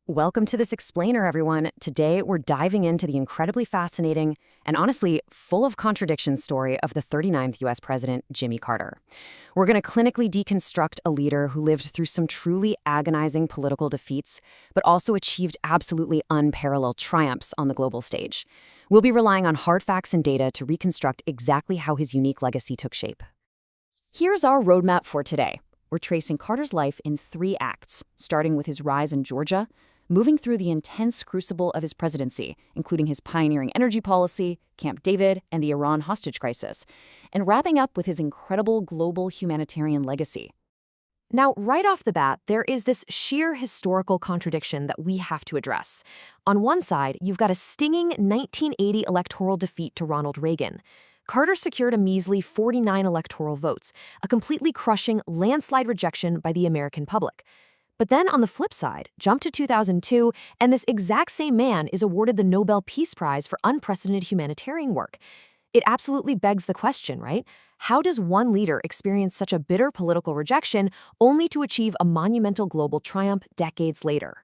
Welcome to this explainer, everyone. Today, we're diving into the incredibly fascinating and honestly full of contradictions story of the 39th U.S. President, Jimmy Carter. We're going to clinically deconstruct a leader who lived through some truly agonizing political defeats, but also achieved absolutely unparalleled triumphs on the global stage. We'll be relying on hard facts and data to reconstruct exactly how his unique legacy took shape. Here's our roadmap for today. We're tracing Carter's life in 3 acts, starting with his rise in Georgia, moving through the intense crucible of his presidency, including his pioneering energy policy, Camp David, and the Iran hostage crisis, and wrapping up with his incredible global humanitarian legacy. Now, right off the bat, there is this sheer historical contradiction that we have to address. On one side, you've got a stinging 1980 electoral defeat to Ronald Reagan. Carter secured a measly 49 electoral votes, a completely crushing landslide rejection by the American public. But then on the flip side, jump to 2002, and this exact same man is awarded the Nobel Peace Prize for unprecedented humanitarian work. It absolutely begs the question, right? How does one leader experience such a bitter political rejection only to achieve a monumental global triumph decades later?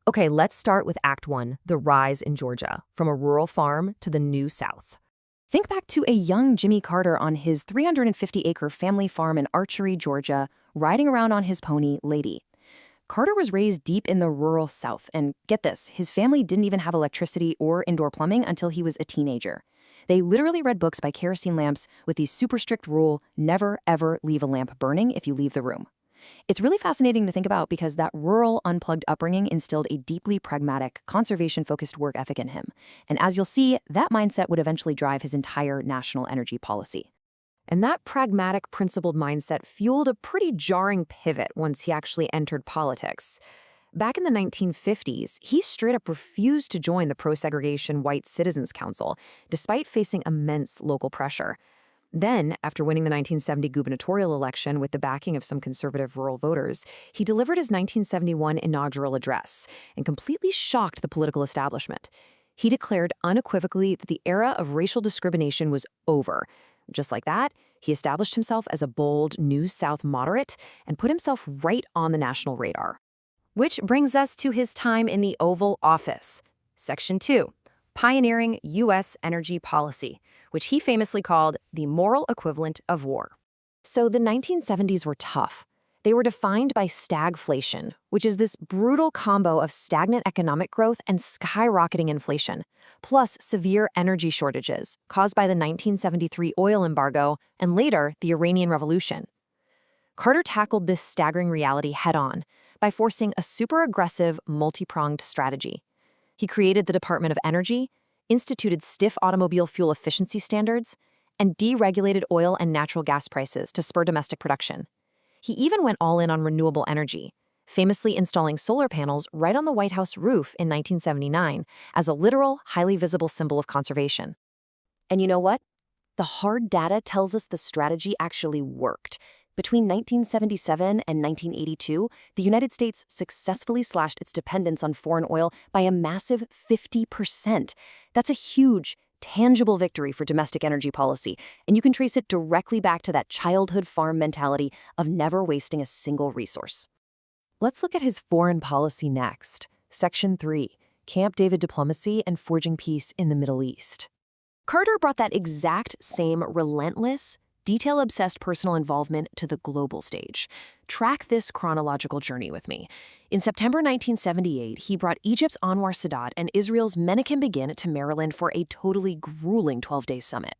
Okay, let's start with Act 1, the rise in Georgia, from a rural farm to the New South. Think back to a young Jimmy Carter on his 350-acre family farm in Archery, Georgia, riding around on his pony, Lady. Carter was raised deep in the rural South, and get this, his family didn't even have electricity or indoor plumbing until he was a teenager. They literally read books by kerosene lamps with the super strict rule, never ever leave a lamp burning if you leave the room. It's really fascinating to think about because that rural, unplugged upbringing instilled a deeply pragmatic, conservation-focused work ethic in him. And as you'll see, that mindset would eventually drive his entire national energy policy. And that pragmatic, principled mindset fueled a pretty jarring pivot once he actually entered politics. Back in the 1950s, he straight up refused to join the pro-segregation White Citizens Council, despite facing immense local pressure. Then, after winning the 1970 gubernatorial election with the backing of some conservative rural voters, he delivered his 1971 inaugural address and completely shocked the political establishment. He declared unequivocally that the era of racial discrimination was over. Just like that, he established himself as a bold New South moderate and put himself right on the national radar. Which brings us to his time in the Oval Office. Section 2, pioneering U.S. energy policy, which he famously called the moral equivalent of war. So the 1970s were tough. They were defined by stagflation, which is this brutal combo of stagnant economic growth and skyrocketing inflation, plus severe energy shortages caused by the 1973 oil embargo and later the Iranian Revolution. Carter tackled this staggering reality head-on by forcing a super aggressive, multi-pronged strategy. He created the Department of Energy, instituted stiff automobile fuel efficiency standards, and deregulated oil and natural gas prices to spur domestic production. He even went all in on renewable energy, famously installing solar panels right on the White House roof in 1979 as a literal, highly visible symbol of conservation. And you know what? The hard data tells us the strategy actually worked. Between 1977 and 1982, the United States successfully slashed its dependence on foreign oil by a massive 50%. That's a huge, tangible victory for domestic energy policy, and you can trace it directly back to that childhood farm mentality of never wasting a single resource. Let's look at his foreign policy next. Section 3, Camp David diplomacy and forging peace in the Middle East. Carter brought that exact same relentless, detail-obsessed personal involvement to the global stage. Track this chronological journey with me. In September 1978, he brought Egypt's Anwar Sadat and Israel's Menachem to Maryland for a totally grueling 12-day summit.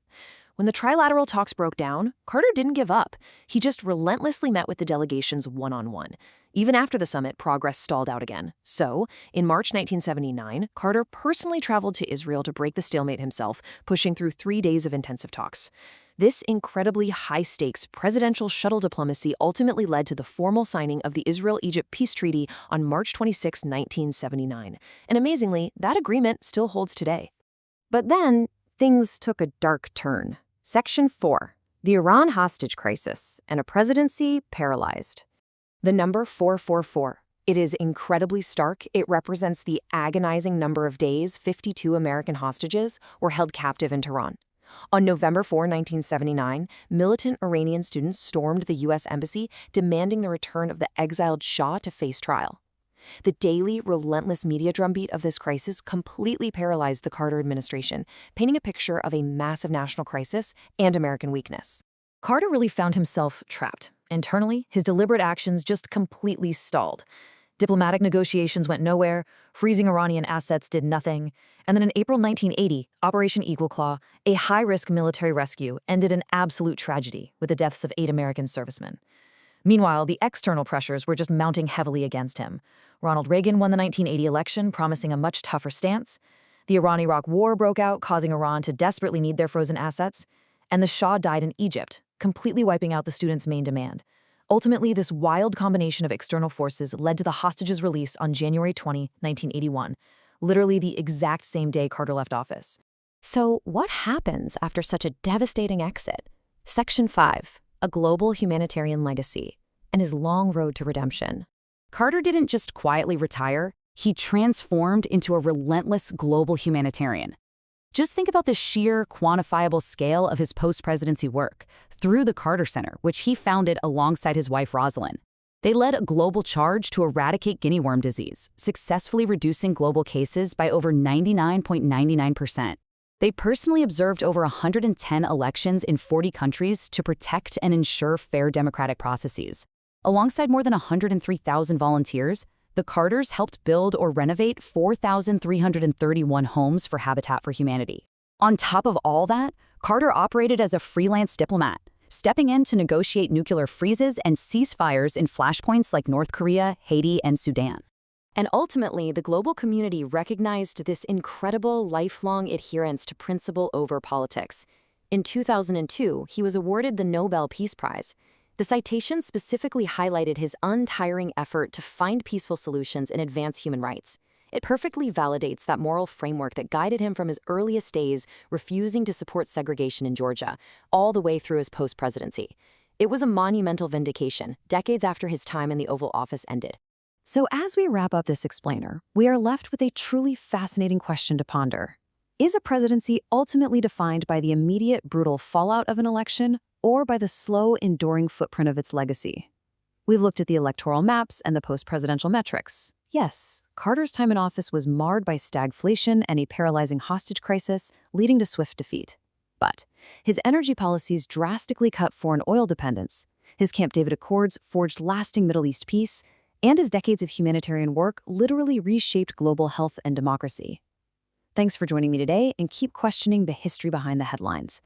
When the trilateral talks broke down, Carter didn't give up. He just relentlessly met with the delegations one-on-one. Even after the summit, progress stalled out again. So, in March 1979, Carter personally traveled to Israel to break the stalemate himself, pushing through 3 days of intensive talks. This incredibly high-stakes presidential shuttle diplomacy ultimately led to the formal signing of the Israel-Egypt Peace Treaty on March 26, 1979. And amazingly, that agreement still holds today. But then, things took a dark turn. Section 4, the Iran hostage crisis and a presidency paralyzed. The number 444. It is incredibly stark. It represents the agonizing number of days 52 American hostages were held captive in Tehran. On November 4, 1979, militant Iranian students stormed the U.S. Embassy, demanding the return of the exiled Shah to face trial. The daily, relentless media drumbeat of this crisis completely paralyzed the Carter administration, painting a picture of a massive national crisis and American weakness. Carter really found himself trapped. Internally, his deliberate actions just completely stalled. Diplomatic negotiations went nowhere, freezing Iranian assets did nothing, and then in April 1980, Operation Eagle Claw, a high-risk military rescue, ended in absolute tragedy with the deaths of 8 American servicemen. Meanwhile, the external pressures were just mounting heavily against him. Ronald Reagan won the 1980 election, promising a much tougher stance. The Iran-Iraq War broke out, causing Iran to desperately need their frozen assets. And the Shah died in Egypt, completely wiping out the students' main demand. Ultimately, this wild combination of external forces led to the hostages' release on January 20, 1981, literally the exact same day Carter left office. So what happens after such a devastating exit? Section 5, a global humanitarian legacy, and his long road to redemption. Carter didn't just quietly retire, he transformed into a relentless global humanitarian. Just think about the sheer, quantifiable scale of his post-presidency work through the Carter Center, which he founded alongside his wife Rosalind. They led a global charge to eradicate guinea worm disease, successfully reducing global cases by over 99.99%. They personally observed over 110 elections in 40 countries to protect and ensure fair democratic processes. Alongside more than 103,000 volunteers, the Carters helped build or renovate 4,331 homes for Habitat for Humanity. On top of all that, Carter operated as a freelance diplomat, stepping in to negotiate nuclear freezes and ceasefires in flashpoints like North Korea, Haiti, and Sudan. And ultimately, the global community recognized this incredible, lifelong adherence to principle over politics. In 2002, he was awarded the Nobel Peace Prize. The citation specifically highlighted his untiring effort to find peaceful solutions and advance human rights. It perfectly validates that moral framework that guided him from his earliest days, refusing to support segregation in Georgia, all the way through his post-presidency. It was a monumental vindication, decades after his time in the Oval Office ended. So as we wrap up this explainer, we are left with a truly fascinating question to ponder. Is a presidency ultimately defined by the immediate, brutal fallout of an election, or by the slow, enduring footprint of its legacy? We've looked at the electoral maps and the post-presidential metrics. Yes, Carter's time in office was marred by stagflation and a paralyzing hostage crisis, leading to swift defeat. But his energy policies drastically cut foreign oil dependence, his Camp David Accords forged lasting Middle East peace, and his decades of humanitarian work literally reshaped global health and democracy. Thanks for joining me today, and keep questioning the history behind the headlines.